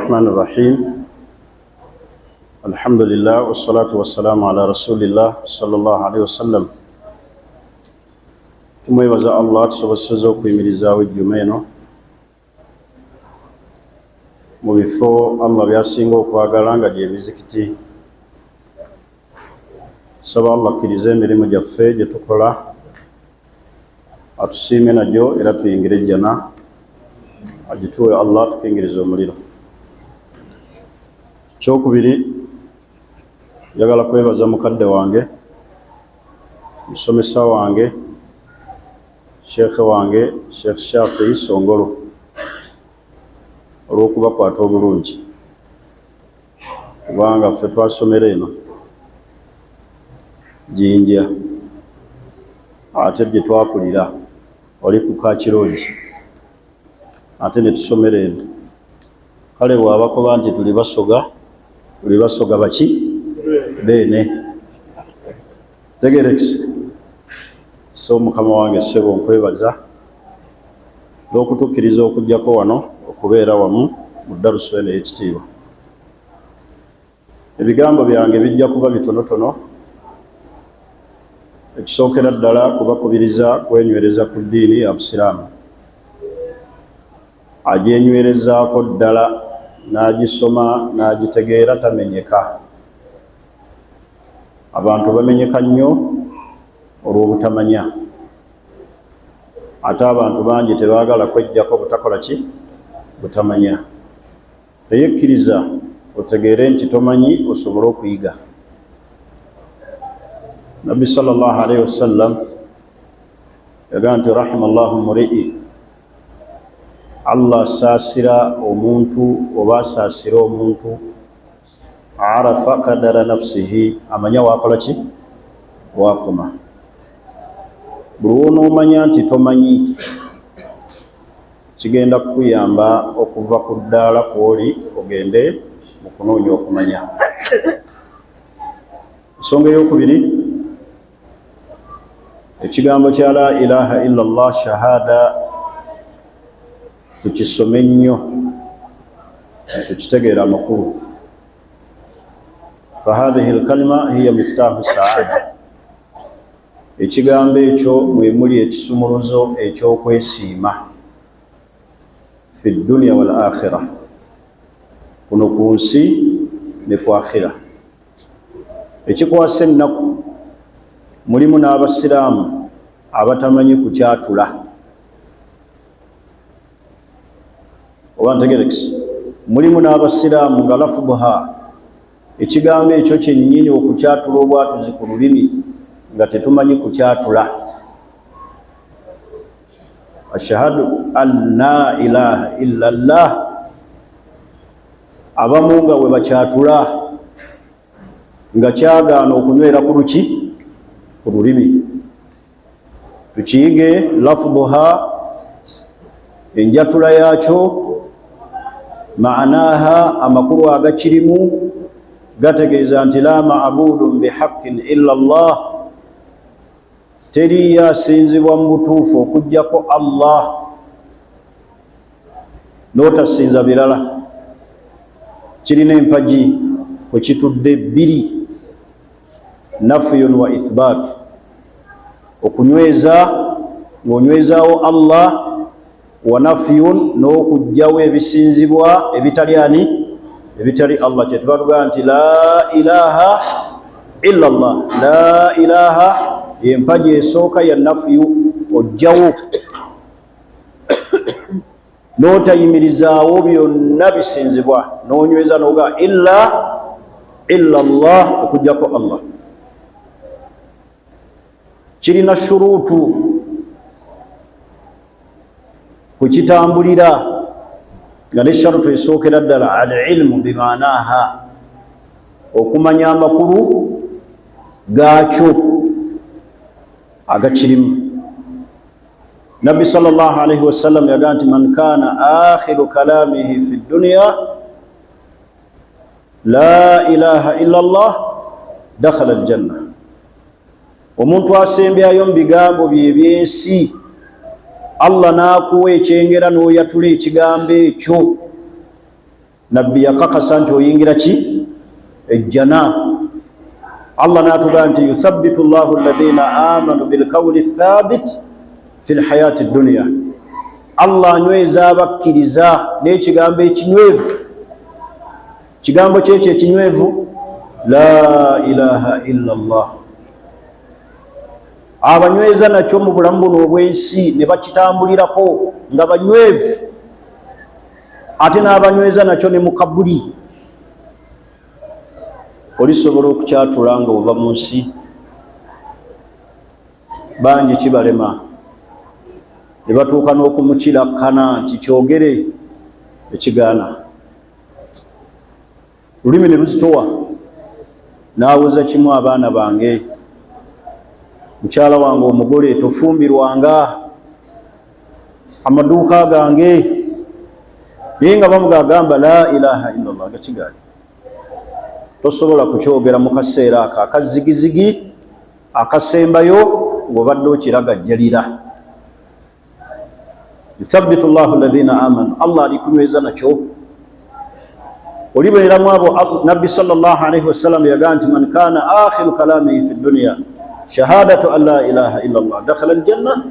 الرحمن الرحيم الحمد لله والصلاة والسلام على رسول الله صلى الله عليه وسلم tumwebaza Allah tusobozesezza okuyimirizaawo ejjuma eno mu bifo Allah byasinga okwagala nga gye mizikiti. Saba Allah akkirize emirimu gyaffe gye tukola atusiime nagyo era tuyingire ejjana, agituwe Allah tukingiriza omuliro. Kyokubiri, njagala kwebaza mukadde wange, musomesa wange, sheekhe wange, Sheikh Shafii Songolo olw'okubakwata obulungi, kubanga ffe twasomera eno Jinja ate gye twakulira oli ku Kakirungi ate ne tusomera eno. Kale bw'abakoba nti tuli basoga baki beene tegerekise. So mukama wange ssebo nkwebaza n'okutukkiriza okujjako wano okubeera wamu mu darusu eno ey'ekitiibwa. Ebigambo byange bijja kuba bitonotono. Ekisookera ddala kubakubiriza kwenywereza ku ddiini ya Busiraamu, agyenywerezaako ddala n'agisoma n'agitegeera tamenyeka. Abantu bamenyeka nnyo olw'obutamanya, ate abantu bangi tebaagala kwejjako butakola ki? Butamanya. Naye kkiriza otegeere nti tomanyi osobole okuyiga. Nabbi sallallahu alayhi wasallam yagamba nti rahimallahu muri'i, Allah asaasira omuntu oba asaasira omuntu arafa kadara nafsihi, amanya waakola ki? Waakoma. Buli w'onoomanya nti tomanyi, kigenda kukuyamba okuva ku ddaala kw'oli ogende mu kunoonya okumanya. Ensonga ey'okubiri, ekigambo kya la ilaha illallah shahada tukisome nnyo tukitegeera amakulu. Fahadhihi alkalima hiya miftaahu saada, ekigambo ekyo mwe muli ekisumuluzo eky'okwesiima fi dunya wal akhira, kuno ku nsi ne ku akhira. Ekikwasa ennaku, mulimu n'abasiraamu abatamanyi kukyatula, oba ntegerekisi, mulimu n'abasiraamu nga lafubuha, ekigambo ekyo kyennyini okukyatula obwatuzi ku lulimi nga tetumanyi kukyatula. Ashhadu an la ilaha illallah, abamu nga bwe bakyatula nga kyagaana okunywera ku luki? Ku lulimi. Tukiyige lafubuha, enjatula yaakyo, maanaha, amakulu agakirimu gategeeza nti la ma'budun bihaqqin illa Allah, teri yasinzibwa mu butuufu okuggyako Allah, n'otasinza birala. Kirina empagi kwe kitudde bbiri, nafyun wa ithbaatu, okunyweza ng'onywezaawo Allah, wa nafyun n'okugjawo ebisinzibwa ebitali ani? Ebitali Allah. Kyetuva tugamba nti la ilaha illa Allah. La ilaha y'empagi esooka ya nafyu, ojjawo n'otayimirizaawo byonna bisinzibwa, n'onyweza n'oga illa Allah, okuggyako Allah. Kirina shuruutu kukitambulira, nga ne sharutu esookera ddala al ilmu bimaanaha, okumanya amakulu gaakyo agakirimu. Nabbi sallallahu alayhi wasallam yagamba nti man kaana akhiru kalamihi fi dunya la ilaha illa Allah dakhala aljanna, omuntu asembyayo mu bigambo bye ebyensi Allah n'akuwa ekyengera n'oyatula ekigambo ekyo nabbi yakakasa nti oyingira ki ejjana. Allah n'atugamba nti yuthabbitu llahu alladhina amanu bilqawli thabit fi lhayati dunya. Allah anyweza abakkiriza n'ekigambo ekinywevu. Kigambo kyekyo ekinywevu la ilaha illa Allah. Abanyweza nakyo mu bulamu buno obwensi ne bakitambulirako nga banywevu, ate n'abanyweza nakyo ne mu kabuli. Olisobola okukyatula nga ova mu nsi, bangi kibalema ne batuuka n'okumukirakana nti kyogere ekigaana. Lulimi ne luzitowa. N'abuuza kimu abaana bange, mukyala wange omugole tofumbirwanga amaduuka gange, naye nga bamugagamba la ilaha illallah gakigaali. Tosobola kukyogera mu kaseera ako akazigizigi akasembayo ng'obadde okiragajjalira. Yuthabbitu llahu alladhina amanu. Allah alikunyweza nakyo. Olibeeramu abo nabbi sallallahu alayhi wasallam yagamba nti man kana akhiru kalamihi fi dunya shahadatu an la ilaha illa Allah dakhala aljanna.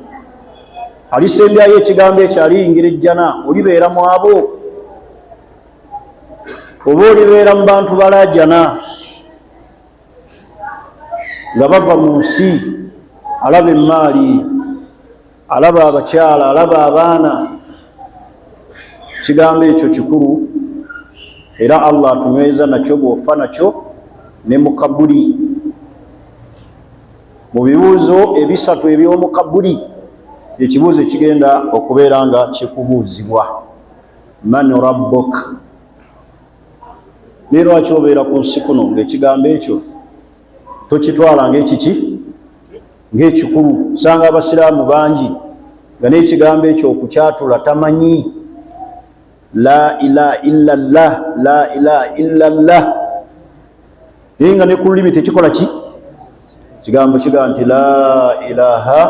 Alisembyayo ekigambo ekyo aliyingira ejjana. Olibeeramu abo oba olibeera mu bantu balajjana nga bava mu nsi, alaba emaali, alaba abakyala, alaba abaana. Kigambo ekyo kikulu era Allah atunyweza nakyo bw'ofa nakyo ne mu kabuli. Mu bibuuzo ebisatu eby'omu kabuli, ekibuuzo ekigenda okubeera nga kikubuuzibwa man rabbuk. Naye lwaki obeera ku nsi kuno ng'ekigambo ekyo tokitwala ng'ekiki ng'ekikulu? Sanga abasiraamu bangi nga n'ekigambo ekyo okukyatula tamanyi. La ilaha illallah, la ilaha illallah. Naye nga ne ku lulimi tekikola ki? Kigambo kiga nti la ilaha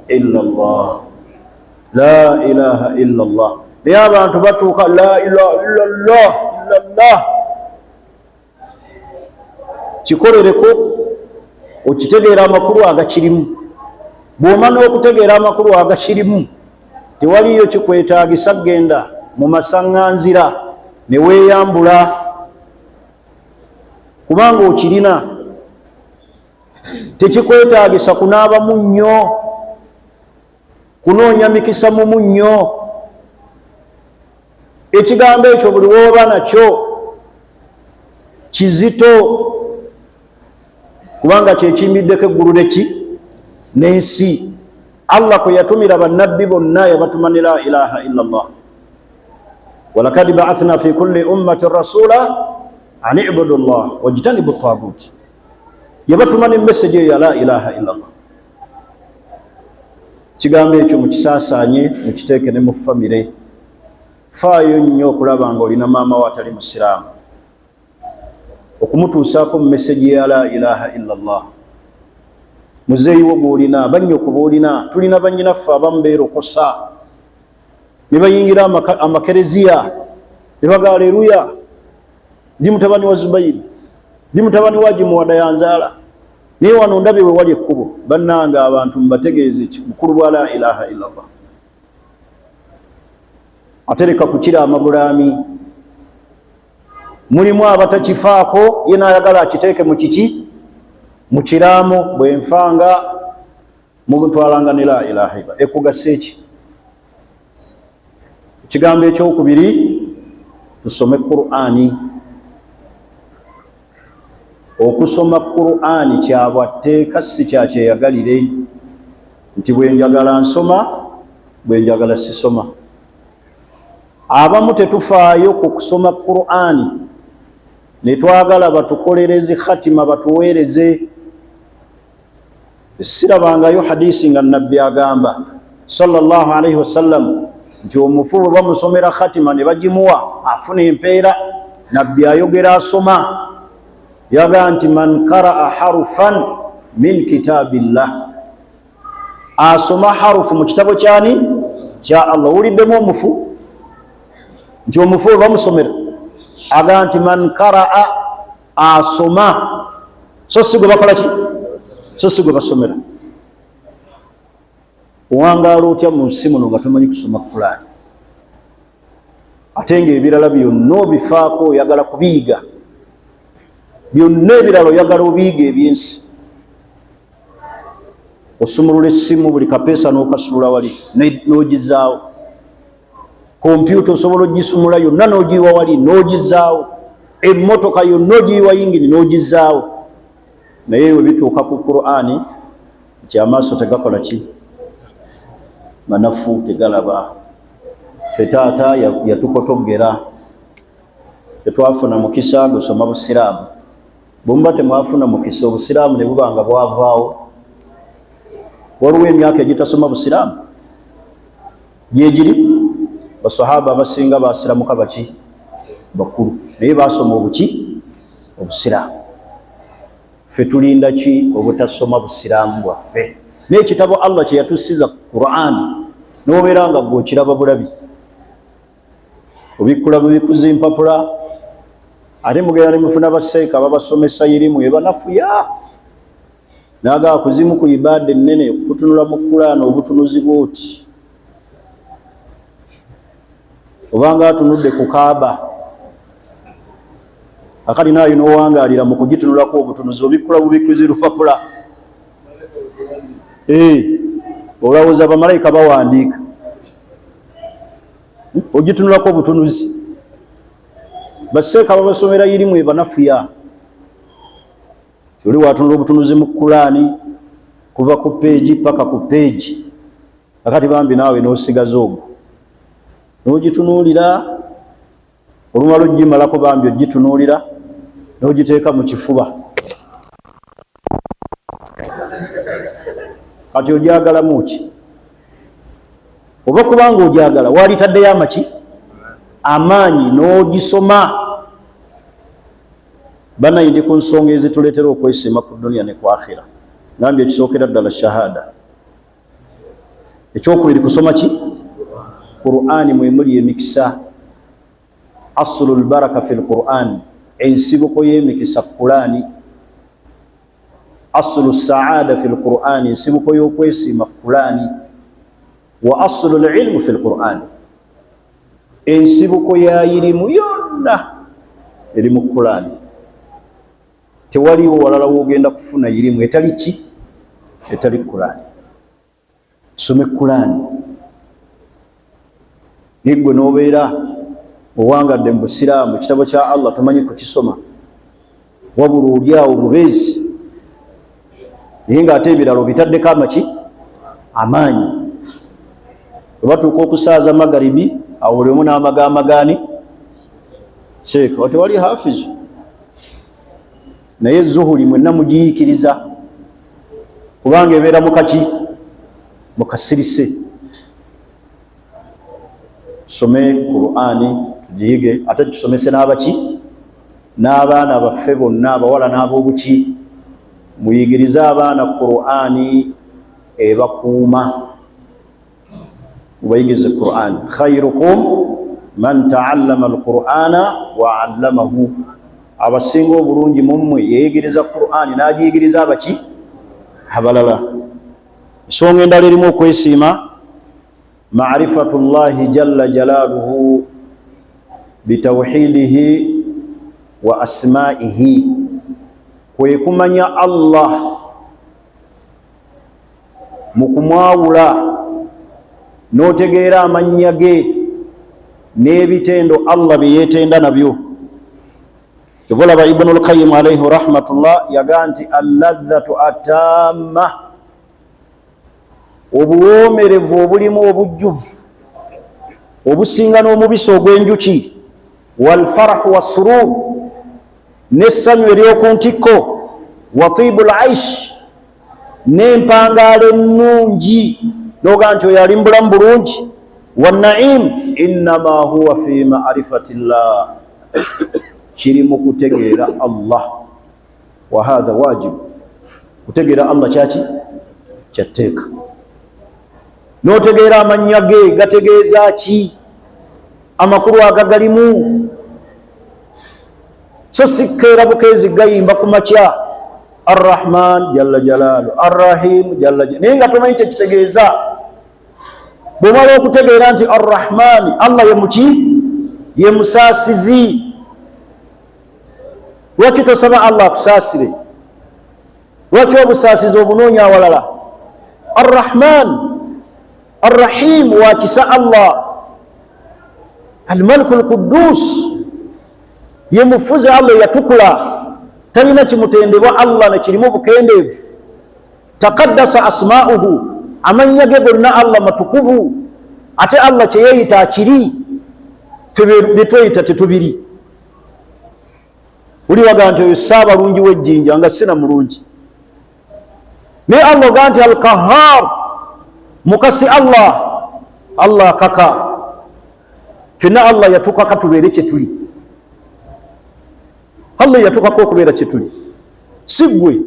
illallah, la ilaha illallah. Naye abantu batuuka la ilaha illallah, illallah. Kikorereko okitegeera amakulu agakirimu. Bw'omala okutegeera amakulu agakirimu, tewaliyo kikwetaagisa genda mu masaŋŋanzira ne weeyambula, kubanga okirina. Tekikwetaagisa kunaaba munnyo, kunoonya mikisa mu munnyo. Ekigambo ekyo buli w'oba nakyo kizito, kubanga kyekimbiddeko eggulu n'ensi. Allah kwe yatumira bannabbi bonna yabatuma ne la ilaha illallah. walakad ba'athna fi kulli ummatin rasula an i'budu Allah wajtanibu at-taghut. Yabatuma ne message ya la ilaha illallah. Kigambo ekyo mukisaasaanye, mukiteeke ne mu famire. Faayo nnyo okulaba nga olina maama wo atali musiraamu, okumutuusaako mu message ya la ilaha illallah. Muzeeyi wo gw'olina, bannyoko b'olina, tulina bannyinaffe abamu beerokosa ne bayingira amakereziya ne bagala aleluya, ndi mutabani wa Zubayiri, ndi mutabani wa Jimuwada yanzaala. Naye wano ndabe we wali ekkubo. Bannange abantu mbategeeze bukulu bwa la ilaha illallah. Atereka kukira amabulaami. Mulimu abatakifaako, ye n'ayagala akiteeke mu kiki? Mu kiraamo. Bwenfanga mubutwalanga ne la ilaha illallah. Ekugasa eki? Ekigambo ekyokubiri, tusome Qur'ani. Okusoma Qur'ani kyabwatteeka, si kyakyeyagalire nti bwe njagala nsoma, bwe njagala sisoma. Abamu tetufaayo ku kusoma Qur'ani, ne twagala batukolereze khatima, batuweereze. Sirabangayo hadisi nga nabbi agamba sallallahu alayhi wasallam nti omufu bwe bamusomera khatima ne bagimuwa afuna empeera. Nabbi ayogera asoma, yaga nti man qaraa harufan min kitabillah, asoma harufu mu kitabo kyani? Kya Allah. Uliddemu omufu nti omufu bamusomera aga nti man qaraa asoma so si gwe bakola ki so si gwe basomera. Owangaala otya mu nsi muno nga tomanyi kusoma Qur'ani ate ng'ebirala byonna obifaako oyagala kubiyiga, byonna ebirala oyagala obiyiga ebyensi. Osumulula essimu buli kapeesa n'okasuula wali n'ogizaawo. Kompyuta osobola ogisumula yonna n'ogiyiwa wali n'ogizaawo. Emmotoka yonna ogiyiwa yingini n'ogizaawo. Naye we bituuka ku Qur'ani nti amaaso tegakola ki? Manafu tegalaba. Ffe taata yatukotoggera, tetwafuna mukisa gusoma busiraamu. Bwemuba temwafuna mukisa obusiraamu ne buba nga bwavaawo. Waliwo emyaka egitasoma busiraamu gyegiri. Basahaba abasinga basiramuka baki? Bakulu. Naye basoma obuki? Obusiraamu. Ffe tulinda ki obutasoma busiraamu bwaffe? N'ekitabo Allah kye yatussiza Qur'ani n'obeera nga gwe okiraba bulabi, obikkula bubikuza empapula, ate mugenda ne mufuna basseeka babasomesa irimu ebanafuya nagaa kuzimu ku ibaada ennene kutunula mu Qur'ani obutunuzi bwoti. Obanga atunudde ku Kaaba akali nayo n'owangaalira mu kugitunulako obutunuzi obikkula bubikuzi lupapula. Olowooza bamalayika bawandiika, ogitunulako obutunuzi. Basseeka babasomera irimu ebanafuya. Oli watunula obutunuzi mu Qur'ani kuva ku peegi paka ku peegi, akati bambi naawe n'osigaza ogwo n'ogitunuulira. Olumala ogimalako bambi ogitunuulira n'ogiteeka mu kifuba. Kati ogyagalamu ki? Oba kubanga ogyagala walitaddeyo amaki? Amaanyi n'ogisoma. Banayi ndi ku nsonga ezituleetera okwesiima ku dunia ne ku akhira. Ngambye ekisookera ddala shahada. Ekyokubiri kusoma ki? Qur'ani mwemuli emikisa. Aslul baraka fil Qur'ani, ensibuko y'emikisa Qur'ani. Aslu saada fil Qur'ani, ensibuko y'okwesiima Qur'ani. Wa aslu ilmu fil Qur'ani, ensibuko ya irimu yonna eri mu Qur'ani. Tewaliwo walala wogenda kufuna irimu etali ki? Etali Qur'ani. Some Qur'ani. Nigwe n'obeera owangadde mu busiraamu ekitabo kya Allah tomanyi kukisoma, wabula oli awo bubeezi, naye ng'ate ebirala obitaddeko amaki? Amaanyi. Webatuuka okusaaza magaribi awo buli omu n'amagamba gaani? Sheeka otewali hafizu. Naye zuhuli mwenna mugiyiikiriza kubanga ebeera mukaki? Mukasirise. Tusome Qur'ani tugiyige, ate tusomese n'abaki? N'abaana baffe bonna abawala n'ab'obuki. Muyigirize abaana Qur'ani ebakuuma, mubayigirize Qur'ani. Khairukum man ta'allama al-Qur'ana wa 'allamahu. Abasinga obulungi mummwe yeyigiriza Qur'ani n'agiyigiriza abaki? Abalala. Ensonga endala erimu okwesiima ma'rifatullahi jalla jalaaluhu bitawhidihi wa asma'ihi, kwe kumanya Allah mu kumwawula n'otegeera amannya ge n'ebitendo Allah bye yeetenda nabyo. Kivolaba Ibnul Qayyim alayhi rahmatullah yagaa nti alladhatu atamma, obuwoomerevu obulimu obujjuvu obusinga n'omubisi ogw'enjuki, walfarahu wassurur, n'essanyu ery'oku ntikko, wa tibul aish, n'empangaalo ennungi n'ogaa nti oyo ali mu bulamu bulungi, wannaim innama huwa fi ma'rifatillah, kiri mu kutegeera Allah. Wa hadha wajibu, kutegeera Allah kyaki? Kyatteeka. N'otegeera amannya ge gategeeza ki? Amakulu agagalimu. so sikkeera bukeezi gayimba ku makya arrahman jalla jalaalu arrahim jalla jalaalu naye nga tomanyi kyekitegeeza. bwomala okutegeera nti arrahmani allah ye muki ye musaasizi, lwaki tosaba allah akusaasire? lwaki obusaasizi obunoonya awalala? arrahman arrahim wakisa allah, almaliku lquddus ye mufuzi allah yatukula, talina kimutendebwa allah nekirimu bukendeevu. taqaddasa asma'uhu, amanya ge gonna allah matukuvu, ate allah kyeyeyita akiri, byetweyita tetubiri. uli waga nti oyo saabalungi wejjinja nga sina mulungi, naye allah oga nti alqahar mukasi allah, allah akaka. fyonna allah yatukaka tubeere kyetuli, allah yatukako okubeera kyetuli, si ggwe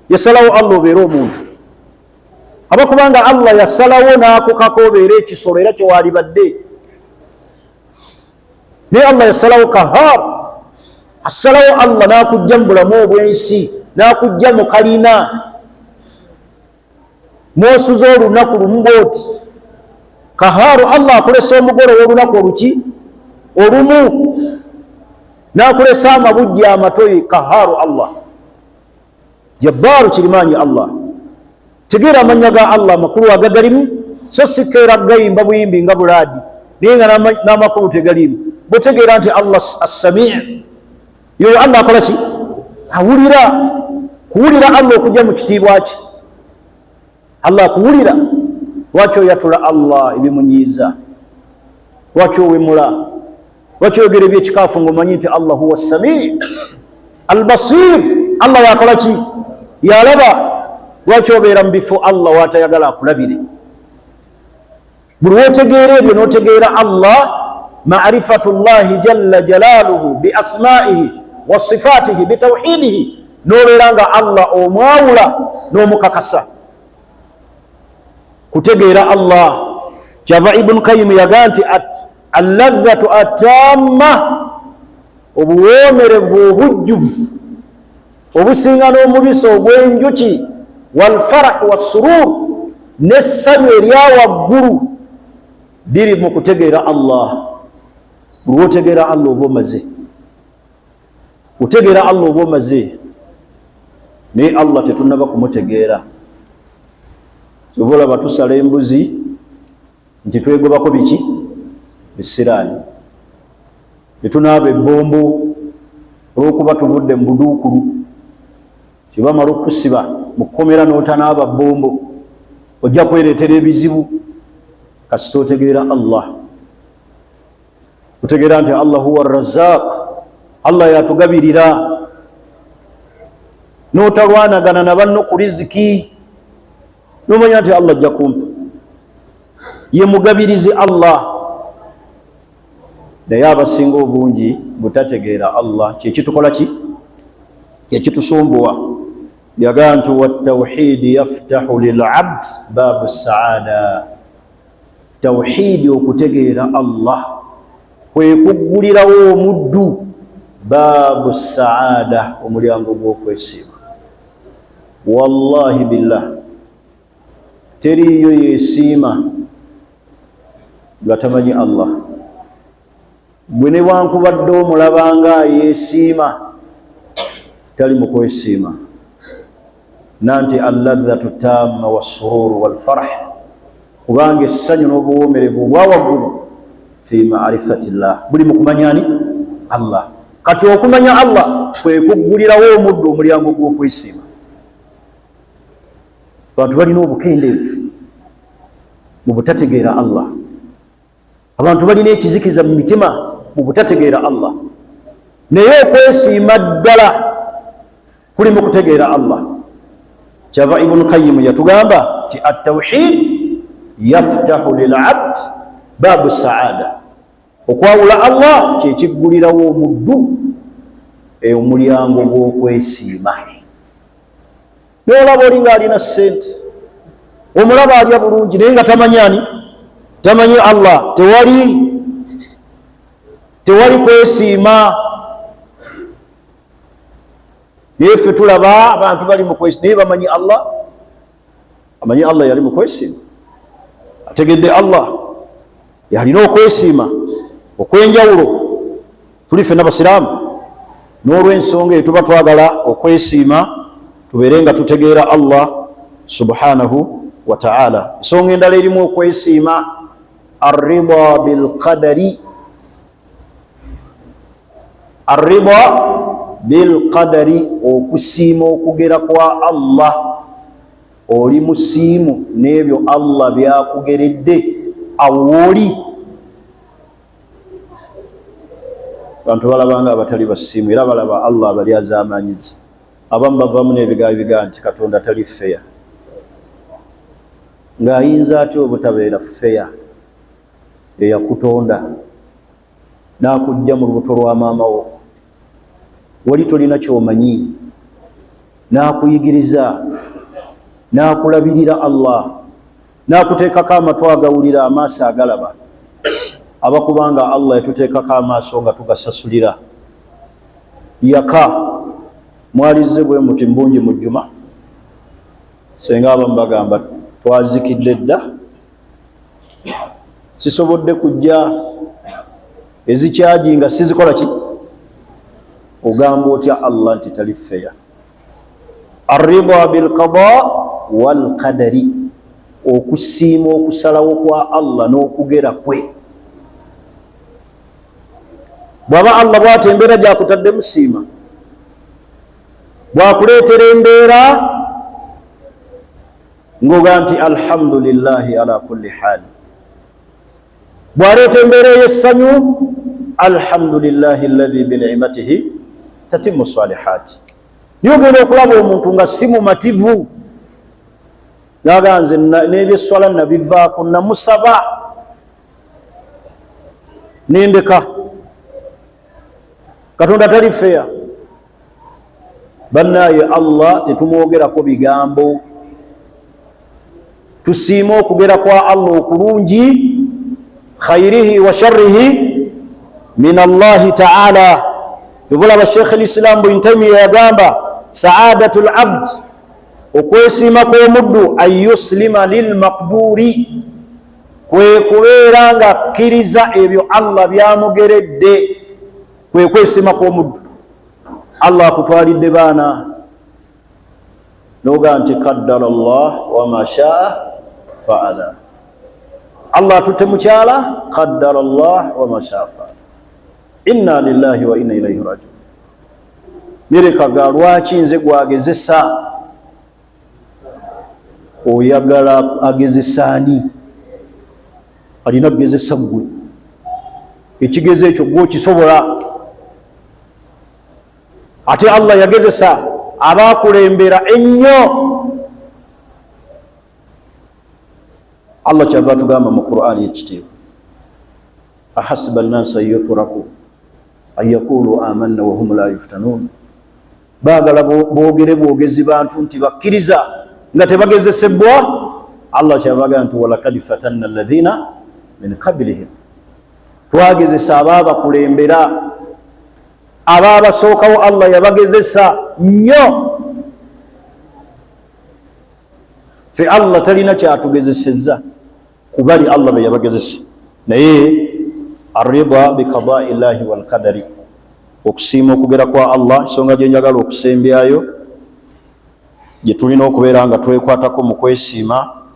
yasalawo allah obeere omuntu. abakubanga allah yasalawo n'akukako obeere ekisolo era kyewalibadde, naye allah yasalawo kahar, asalawo allah n'akujja mu bulamu obwensi, n'akujja mu kalina, mwosuza olunaku lumu bwoti. kaharu allah akulesa omugole w'olunaku oluki olumu, n'akulesa amabujja amatoyi. kaharu allah, jabbaaru kirimaanyi allah. tegeera amanya ga allah amakulu agagalimu, so sikkeera gayimba buyimbi nga bulaadi naye nga n'amakulu tegalimu. bwetegeera nti allah assami' yoyo allah akola ki? awulira. kuwulira allah okujja mu kitiibwa ki? allah akuwulira. lwaki oyatula allah ebimunyiiza? lwaki owemula? lwaki oyogera ebyekikaafu ng'omanyi nti allah huwa assami' albasir? allah yakola ki? yalaba. lwaki obeera mu bifo allah watayagala akulabire? buli wotegeera ebyo n'otegeera allah, ma'rifatu llahi jalla jalaaluhu bi asma'ihi wa sifatihi bi tawhidihi, n'obeera nga allah omwawula n'omukakasa. kutegeera allah, kyava ibn qayyim yaga nti alladhatu atamma, obuwoomerevu obujjuvu obusinga n'omubisi ogw'enjuki, walfarahu wassurur, n'essanyu erya waggulu, biri mu kutegeera allah. buli wotegeera allah oba omaze, otegeera allah oba omaze. naye allah tetunaba kumutegeera. oba olaba tusala embuzi nti twegobako biki? esiraani. tetunaaba ebbombo olw'okuba tuvudde mu buduukulu, kyebamala okusiba mu kkomera n'otanaaba bbombo ojja kwereetera ebizibu. kasita otegeera allah, otegeera nti allah huwa arrazzaq, allah yatugabirira, n'otalwanagana na banno ku riziki, n'omanya nti allah ajja kumpa, ye mugabirizi allah. naye abasinga obungi butategeera allah kyekitukola ki? kyekitusumbuwa. yagaa nti watawhidi yaftahu lilabd baabu saada. tawhidi okutegeera allah kwekuggulirawo omuddu baabu saada, omulyango gw'okwesiima. wallahi billah, teriyo yesiima nga tamanyi allah. gwe ne wankubadde omulabanga yesiima, tali mu kwesiima. nanti alladhatu tamma wassururu walfarah, kubanga essanyu n'obuwoomerevu obwa waggulu fi ma'rifati llah, buli mu kumanyani allah. kati okumanya allah kwekuggulirawo omuddu omulyango gw'okwesiima. abantu balina obukendeevu mu butategeera allah. abantu balina ekizikiza mu mitima mu butategeera allah. naye okwesiima ddala kuli mu kutegeera allah. kyava ibn qayyim yatugamba ti at-tawhid yaftahu lil'abd baabu saada, okwawula allah kyekiggulirawo omuddu omulyango gw'okwesiima. n'olaba oli ng'alina ssente, omulaba alya bulungi naye nga tamanyani? tamanyi allah. tewali kwesiima. naye ffe tulaba abantu bali mu kwesiima naye bamanyi Allah, amanyi Allah yali mu kwesiima, ategedde Allah yalina okwesiima okwenjawulo. Tuli ffenna basiraamu, n'olw'ensonga eyo tuba twagala okwesiima tubeere nga tutegeera Allah subhanahu wa ta'ala. Ensonga endala erimu okwesiima arrida bilqadari, arrida bilqadari, okusiima okugera kwa Allah. Oli musiimu n'ebyo Allah byakugeredde awooli. Abantu balabanga abatali basiimu era balaba Allah bali azaamanyiza. Abamu bavamu n'ebigaa nti Katonda tali feya. Ng'ayinza atya obutabeera feya? Eyakutonda n'akujja mu lubuto lwa maama wo, wali tolina kyomanyi, n'akuyigiriza, n'akulabirira Allah, n'akuteekako amatu agawulira, amaaso agalaba. Abakubanga Allah yatuteekako amaaso nga tugasasulira. Yaka mwalize bwe muti mbungi mu jjuma, senga abamu bagamba twazikidde dda, sisobodde kujja ezikyagi nga sizikola ki? Ogamba otya Allah nti tali feya. Arrida bilqada walqadari, okusiima okusalawo kwa Allah n'okugera kwe. Bwaba Allah bw'ati embeera gy'akutadde musiima, bw'akuleetera embeera ng'oga nti alhamdulillahi ala kulli hal. Bw'aleeta embeera ey'essanyu, alhamdulillahi alladhi bini'matihi tatimmu salihati. Niyo ogenda okulaba omuntu nga si mumativu, naga nze n'ebyesswala nabivaako, namusaba nendeka. Katonda tali feya. Bannaye Allah tetumwogerako bigambo. Tusiima okugera kwa Allah okulungi, khairihi wa sharrihi min Allahi ta'ala. Yovulaba Sheikh al-Islam Ibn Taymiyyah yagamba saadatul abd, okwesiima kw'omuddu an yuslima lil maqduri, kwe kubeera nga akkiriza ebyo Allah byamugeredde. Kwe kwesiima kw'omuddu. Allah akutwalidde baana noga nti qaddara Allah wa ma shaa fa'ala. Allah atutte mukyala, qaddara Allah wa ma shaa fa'ala. Inna lillahi wa inna ilayhi raji'un. Nerekaga lwaki nze gwagezesa? Oyagala agezesaani? Alina kugezesa ggwe. Ekigeze ekyo gwe okisobola. Ate Allah yagezesa abakulembera ennyo. Allah kyava tugamba mu Qur'ani ekitiibwa, ahasiba an-naasa an yutraku an yaqulu amanna wa hum la yuftanun. Baagala boogere bwogezi bantu nti bakkiriza nga tebagezesebwa. Allah kyava agamba nti walaqad fatanna alladhina min qablihim, twagezesa abaabakulembera, abaabasookawo Allah yabagezesa nnyo. Fe Allah talina kyatugezesezza kubali Allah be yabagezesa. Naye arrida biqada'i llahi wal qadari, okusiima okugera kwa Allah. Ensonga gye njagala okusembyayo gye tulina okubeera nga twekwatako mu kwesiima,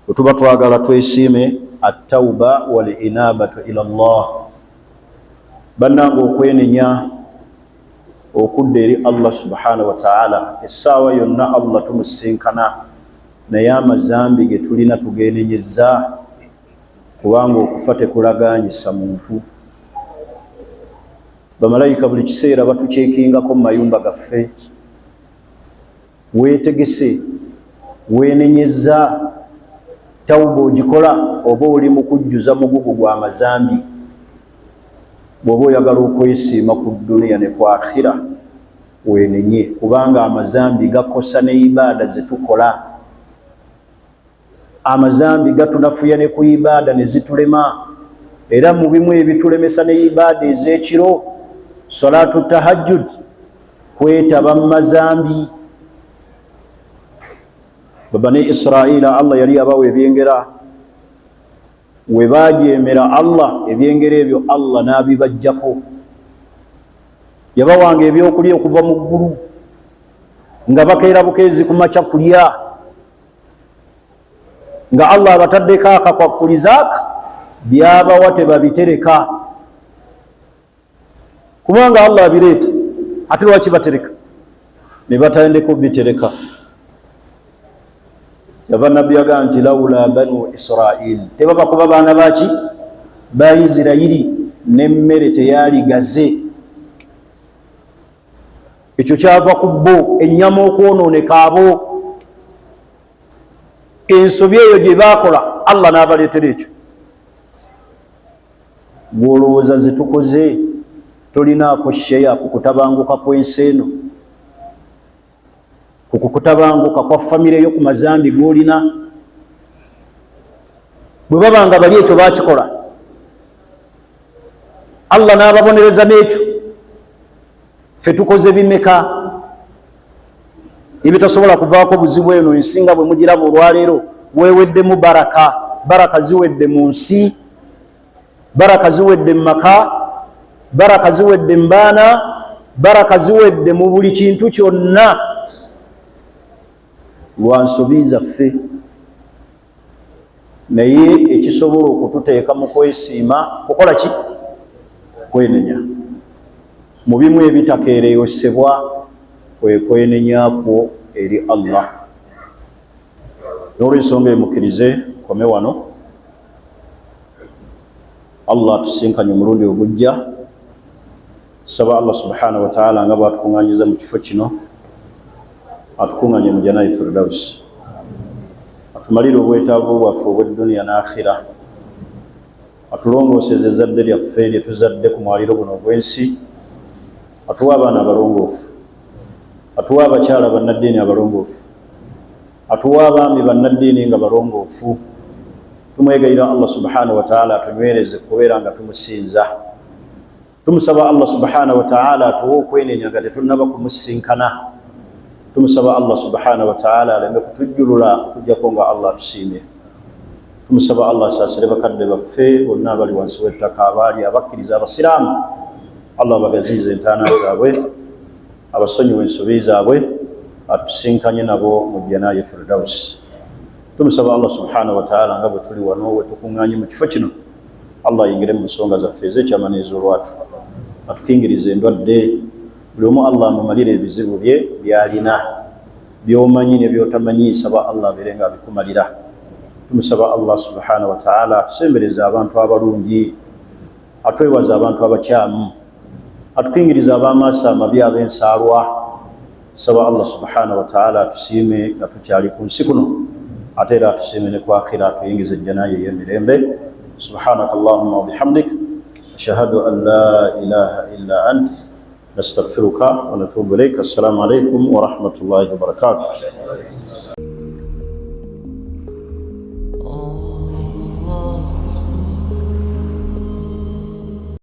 bwe tuba twagala twesiime, at-tawba wal inabatu ila Allah. Bannange okwenenya okudda eri Allah subhanahu wa ta'ala. Essaawa yonna Allah tumusinkana, naye amazambi ge tulina tugenenyezza, kubanga okufa tekulaganyisa muntu. Bamalayika buli kiseera batukyekingako mu mayumba gaffe. Weetegese, weenenyezza, tawuba ogikola oba oli mu kujjuza mugugu gwa mazambi. Bw'oba oyagala okwesiima ku duniya ne ku akhira, weenenye, kubanga amazambi gakosa ne ibaada ze tukola. Amazambi gatunafuya ne ku ibaada ne zitulema. Era mu bimu ebitulemesa ne ibaada ez'ekiro, salatu tahajjud, kwetaba mazambi. Bani Israila Allah yali abawa ebyengera, we bajemera Allah ebyengera ebyo Allah n'abibajjako. Yabawanga ebyokulya okuva mu ggulu nga bakeera bukeezi ku makya kulya, nga Allah abataddeko akakwakulizaaka byabawa tebabitereka, kubanga Allah abireeta ate lwaki batereka? Ne batandika bitereka. Yava nabbi yaga nti lawula banu Israil, tebaba kuba baana baki ba Isirayiri n'emmere teyaligaze. Ekyo kyava ku bo, ennyama okwonooneka abo, ensobi eyo gye baakola Allah n'abaleetera ekyo. Gw'olowooza ze tukoze tolinaako sheya ku kutabanguka kw'ensi eno, ku kutabanguka kwa famire yo ku mazambi g'olina? Bwe baba nga bali ekyo baakikola, Allah n'ababonereza n'ekyo. Ffe tukoze bimeka ebitasobola kuvaako buzibu eno ensi nga bwe mugiraba olwaleero? Weeweddemu baraka, baraka ziwedde mu nsi, baraka ziwedde mu maka, baraka ziwedde mu baana, baraka ziwedde mu buli kintu kyonna, lwa nsobi zaffe. Naye ekisobola okututeeka mu kwesiima kukola ki? Kwenenya. Mu bimu ebitakeereyosebwa kwe kwenenyakwo eri Allah. N'olw'ensonga emukkirize kome wano. Allah tusinkanye omulundi ogujja. Saba Allah subhanahu wa ta'ala nga bw'atukuŋŋaanyiza mu kifo kino, atukuŋŋanye mu Jannatul Firdaus, atumalire obwetaavu bwaffe obw'edduniya n'akhira, atulongooseze ezzadde lyaffe lye tuzadde ku mwaliro guno ogw'ensi, atuwa abaana abalongoofu, atuwa abakyala bannaddiini abalongoofu, atuwa abaami bannaddiini nga balongoofu. Tumwegayira Allah subhanahu wa ta'ala atunywereze kubeera nga tumusinza. Tumusaba Allah subhanahu wa ta'ala atuwe okwenenya nga tetunnaba kumusinkana. Tumusaba Allah subhanahu wa ta'ala aleme kutujjulula okuggyako nga Allah atusiimye. Tumusaba Allah asaasire bakadde baffe bonna abali wansi w'ettaka, abaali abakkiriza abasiraamu, Allah abagaziize entaana zaabwe, abasonyiwe ensobi zaabwe, atusinkanye nabo mu Jannatul Firdaus. Tumusaba Allah subhanahu wa ta'ala nga bwe tuli wano we tukuŋŋaanye mu kifo kino, Allah ayingire mu nsonga zaffe ez'ekyama n'ez'olwatu, atukingirize endwadde, buli omu Allah amumalire ebizibu bye by'alina, by'omanyi ne by'otamanyi. Saba Allah abeere nga abikumalira. Tumusaba Allah subhanahu wa ta'ala atusembereze abantu abalungi, atwewaza abantu abakyamu, atukingirize ab'amaaso amabi ab'ensaalwa. Saba Allah subhanahu wa ta'ala atusiime nga tukyali ku nsi kuno, ate era atusiime ne ku akhira, atuyingize ejjanayo ey'emirembe. Subhanaka Allahumma wa bihamdik, ashhadu an la ilaha illa ant, nastaghfiruka wa natubu ilayk. Assalamu alaykum wa rahmatullahi wa barakatuh.